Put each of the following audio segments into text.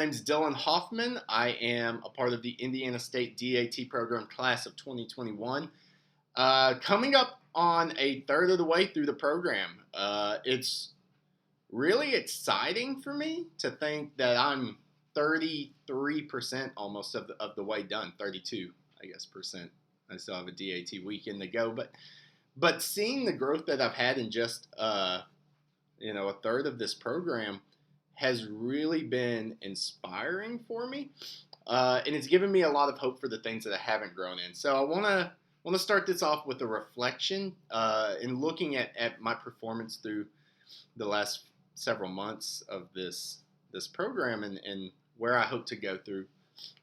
name's Dylan Hofmann. I am a part of the Indiana State DAT program class of 2021. Coming up on a third of the way through the program. It's really exciting for me to think that I'm 33% almost of the way done, 32, I guess, percent. I still have a DAT weekend to go, but seeing the growth that I've had in just a third of this program has really been inspiring for me, and it's given me a lot of hope for the things that I haven't grown in. So I want to start this off with a reflection in looking at my performance through the last several months of this program and where I hope to go through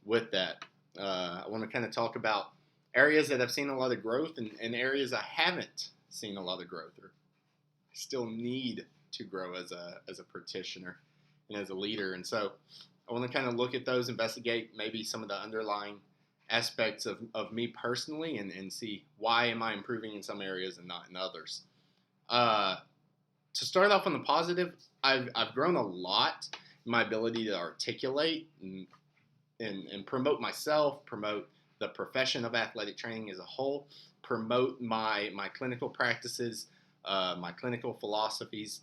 with that. I want to kind of talk about areas that I've seen a lot of growth and areas I haven't seen a lot of growth or still need to grow as a practitioner and as a leader. And so I want to kind of look at those, investigate maybe some of the underlying aspects of me personally and see why am I improving in some areas and not in others. To start off on the positive, I've grown a lot in my ability to articulate and promote myself, promote the profession of athletic training as a whole, promote my clinical practices, my clinical philosophies.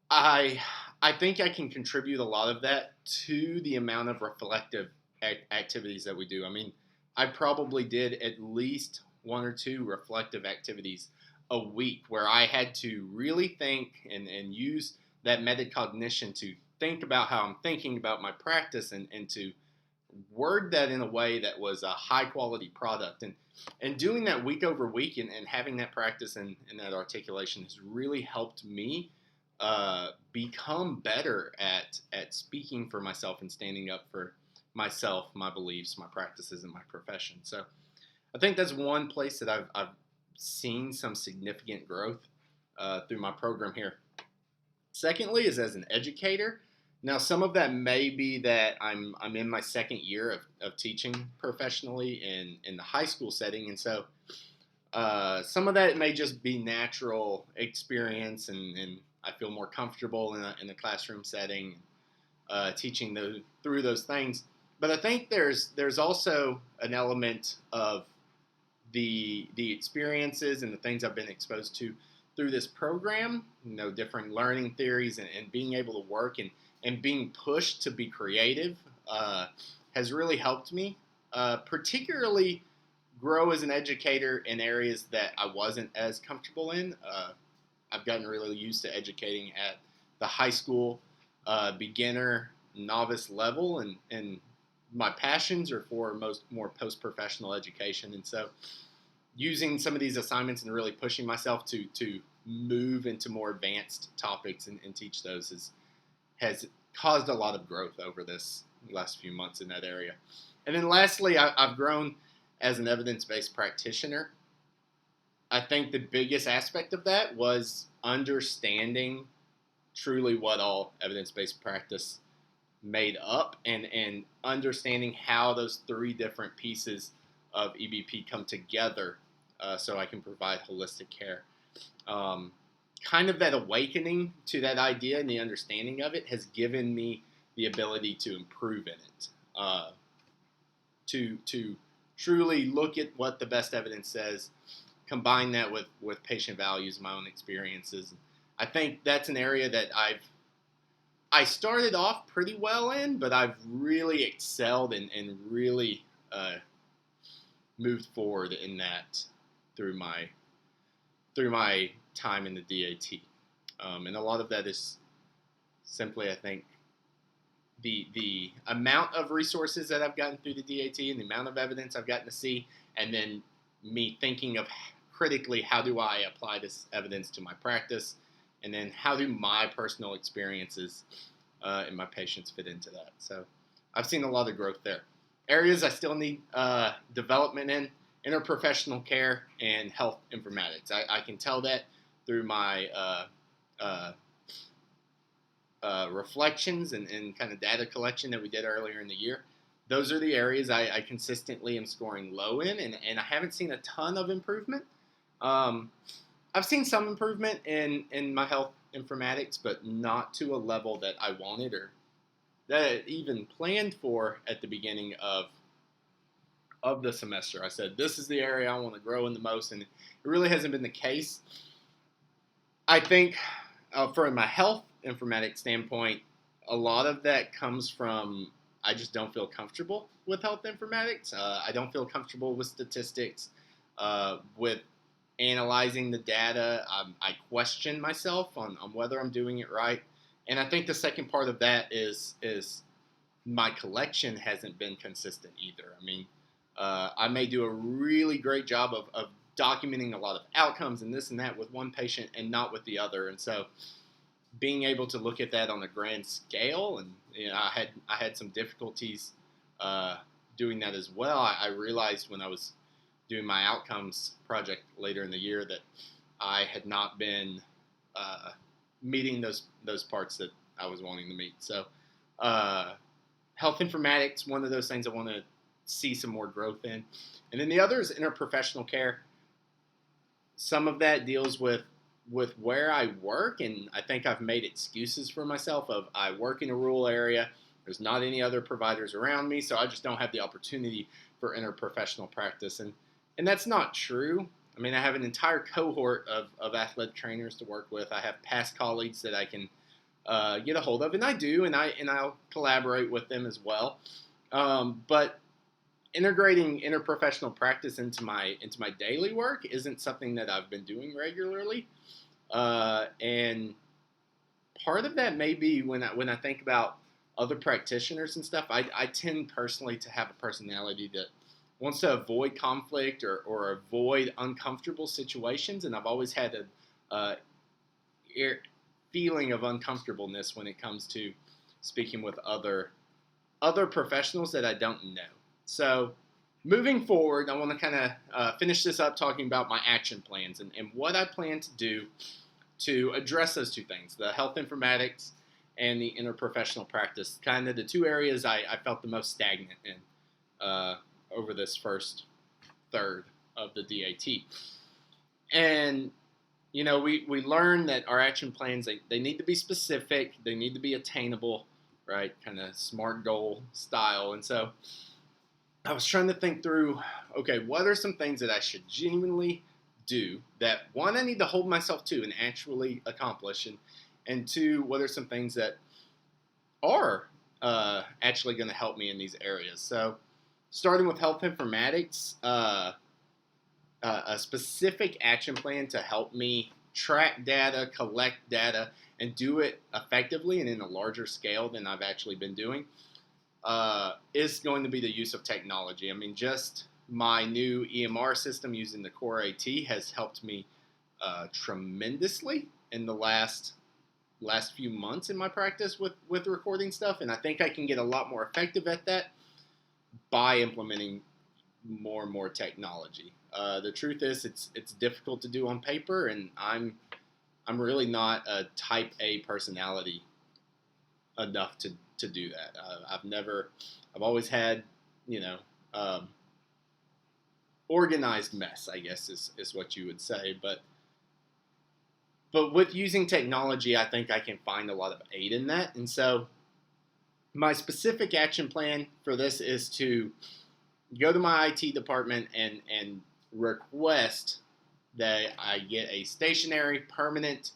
I think I can contribute a lot of that to the amount of reflective activities that we do. I mean, I probably did at least one or two reflective activities a week where I had to really think and use that metacognition to think about how I'm thinking about my practice and to word that in a way that was a high quality product. And doing that week over week and having that practice and that articulation has really helped me become better at speaking for myself and standing up for myself, my beliefs, my practices, and my profession. So I think that's one place that I've seen some significant growth through my program here. Secondly is as an educator. Now, some of that may be that I'm in my second year of teaching professionally in the high school setting, and so some of that may just be natural experience, and I feel more comfortable in a classroom setting, teaching through those things. But I think there's also an element of the experiences and the things I've been exposed to through this program, different learning theories and being able to work and being pushed to be creative has really helped me, particularly grow as an educator in areas that I wasn't as comfortable in. I've gotten really used to educating at the high school beginner novice level, and my passions are for more post-professional education. And so using some of these assignments and really pushing myself to move into more advanced topics and teach those has caused a lot of growth over this last few months in that area. And then lastly, I've grown as an evidence-based practitioner. I think the biggest aspect of that was understanding truly what all evidence-based practice made up and understanding how those three different pieces of EBP come together so I can provide holistic care. Kind of that awakening to that idea and the understanding of it has given me the ability to improve in it, to truly look at what the best evidence says, combine that with patient values, my own experiences. I think that's an area that I started off pretty well in, but I've really excelled and really moved forward in that through my time in the DAT. And a lot of that is simply, I think, the amount of resources that I've gotten through the DAT and the amount of evidence I've gotten to see, and then me thinking of critically how do I apply this evidence to my practice, and then how do my personal experiences and my patients fit into that. So I've seen a lot of growth there. Areas I still need development in: interprofessional care and health informatics. I can tell that through my reflections and kind of data collection that we did earlier in the year. Those are the areas I consistently am scoring low in, and I haven't seen a ton of improvement. I've seen some improvement in my health informatics, but not to a level that I wanted that I even planned for at the beginning of the semester. I said, this is the area I want to grow in the most, and it really hasn't been the case. I think from my health informatics standpoint, a lot of that comes from I just don't feel comfortable with health informatics. I don't feel comfortable with statistics, with analyzing the data. I question myself on whether I'm doing it right. And I think the second part of that is my collection hasn't been consistent either. I mean, I may do a really great job of documenting a lot of outcomes and this and that with one patient and not with the other. And so being able to look at that on a grand scale, and I had some difficulties doing that as well. I realized when I was doing my outcomes project later in the year that I had not been meeting those parts that I was wanting to meet. So health informatics, one of those things I want to see some more growth in. And then the other is interprofessional care. Some of that deals with where I work, and I think I've made excuses for myself of I work in a rural area, there's not any other providers around me, so I just don't have the opportunity for interprofessional practice. And that's not true. I mean, I have an entire cohort of athletic trainers to work with. I have past colleagues that I can get a hold of, and I do, and I'll collaborate with them as well. But integrating interprofessional practice into my daily work isn't something that I've been doing regularly, and part of that may be when I think about other practitioners and stuff. I tend personally to have a personality that wants to avoid conflict or avoid uncomfortable situations, and I've always had a feeling of uncomfortableness when it comes to speaking with other professionals that I don't know. So moving forward, I want to kind of finish this up talking about my action plans and what I plan to do to address those two things, the health informatics and the interprofessional practice, kind of the two areas I felt the most stagnant in over this first third of the DAT. And, we learned that our action plans, they need to be specific, they need to be attainable, right, kind of SMART goal style. And so I was trying to think through, okay, what are some things that I should genuinely do that, one, I need to hold myself to and actually accomplish, and two, what are some things that are actually going to help me in these areas. So starting with health informatics, a specific action plan to help me track data, collect data, and do it effectively and in a larger scale than I've actually been doing is going to be the use of technology. I mean, just my new EMR system using the Core AT has helped me tremendously in the last few months in my practice with recording stuff, and I think I can get a lot more effective at that by implementing more and more technology. The truth is, it's difficult to do on paper, and I'm really not a type A personality enough to do that. I've always had, organized mess, I guess is what you would say. But with using technology, I think I can find a lot of aid in that. And so my specific action plan for this is to go to my IT department and request that I get a stationary, permanent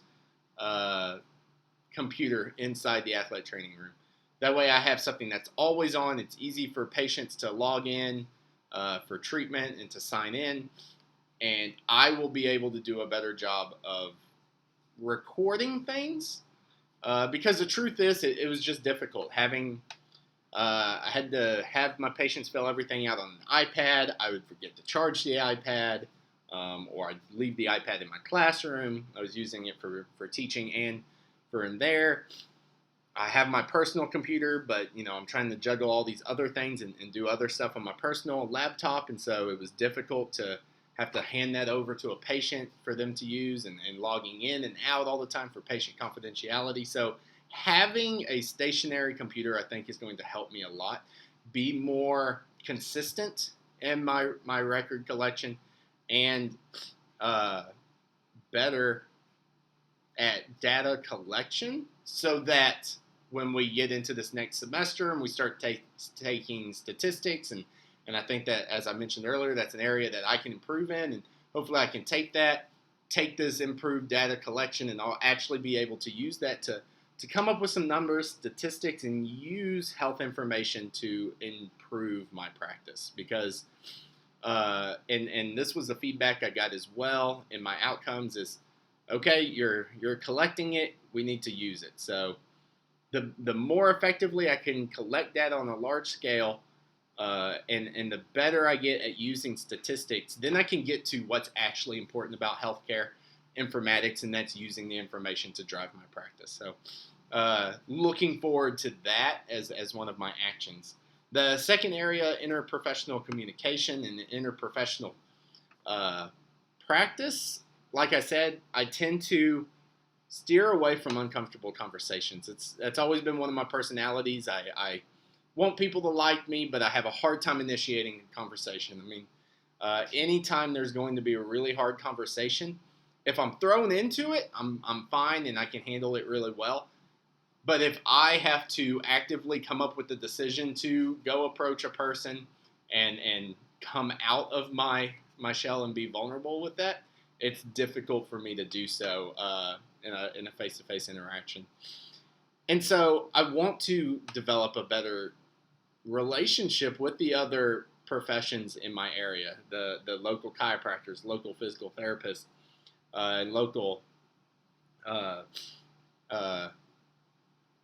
computer inside the athletic training room. That way I have something that's always on. It's easy for patients to log in for treatment and to sign in. And I will be able to do a better job of recording things because the truth is it was just difficult. I had to have my patients fill everything out on an iPad. I would forget to charge the iPad, or I'd leave the iPad in my classroom. I was using it for teaching and for in there. I have my personal computer, but I'm trying to juggle all these other things and do other stuff on my personal laptop, and so it was difficult to have to hand that over to a patient for them to use and logging in and out all the time for patient confidentiality. So having a stationary computer, I think, is going to help me a lot, be more consistent in my record collection, and better at data collection so that when we get into this next semester and we start taking statistics, and I think that, as I mentioned earlier, that's an area that I can improve in, and hopefully I can take this improved data collection, and I'll actually be able to use that to come up with some numbers, statistics, and use health information to improve my practice. Because, and this was the feedback I got as well in my outcomes is, okay, you're collecting it, we need to use it. So the more effectively I can collect data on a large scale, and the better I get at using statistics, then I can get to what's actually important about healthcare informatics, and that's using the information to drive my practice. So looking forward to that as one of my actions. The second area, interprofessional communication and interprofessional practice. Like I said, I tend to steer away from uncomfortable conversations. That's always been one of my personalities. I want people to like me, but I have a hard time initiating a conversation. I mean, anytime there's going to be a really hard conversation, if I'm thrown into it, I'm fine and I can handle it really well. But if I have to actively come up with the decision to go approach a person and come out of my shell and be vulnerable with that, it's difficult for me to do so in a face-to-face interaction. And so I want to develop a better relationship with the other professions in my area, the local chiropractors, local physical therapists, and local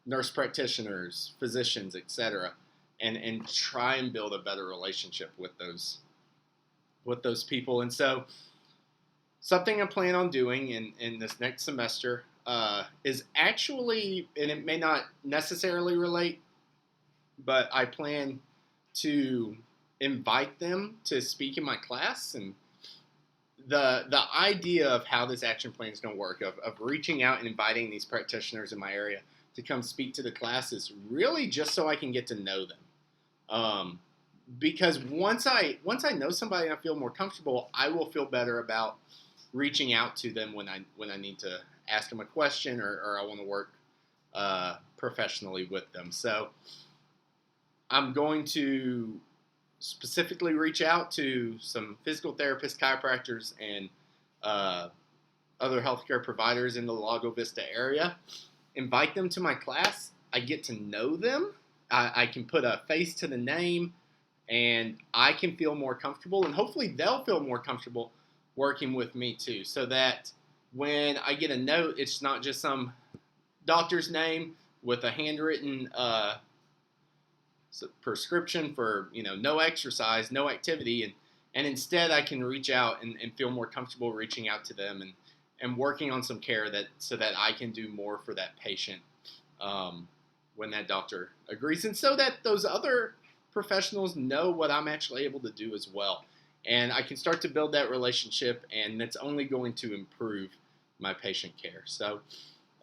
nurse practitioners, physicians, etc., and try and build a better relationship with those people. And so something I plan on doing in this next semester is actually, and it may not necessarily relate, but I plan to invite them to speak in my class. And the idea of how this action plan is going to work, of reaching out and inviting these practitioners in my area to come speak to the class, is really just so I can get to know them. Because once I know somebody and I feel more comfortable, I will feel better about reaching out to them when I need to ask them a question or I want to work professionally with them. So I'm going to specifically reach out to some physical therapists, chiropractors, and other healthcare providers in the Lago Vista area. Invite them to my class. I get to know them. I can put a face to the name, and I can feel more comfortable, and hopefully they'll feel more comfortable working with me too, so that when I get a note, it's not just some doctor's name with a handwritten prescription for no exercise, no activity, and instead I can reach out and feel more comfortable reaching out to them and working on some care so that I can do more for that patient when that doctor agrees, and so that those other professionals know what I'm actually able to do as well. And I can start to build that relationship, and that's only going to improve my patient care. So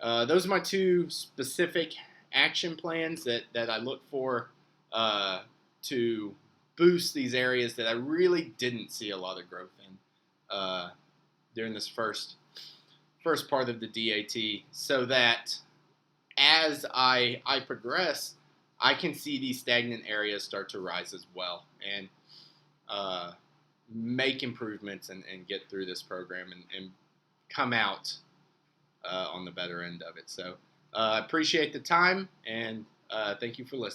those are my two specific action plans that I look for to boost these areas that I really didn't see a lot of growth in during this first part of the DAT, so that as I progress, I can see these stagnant areas start to rise as well, and make improvements and get through this program and come out on the better end of it. So I appreciate the time, and thank you for listening.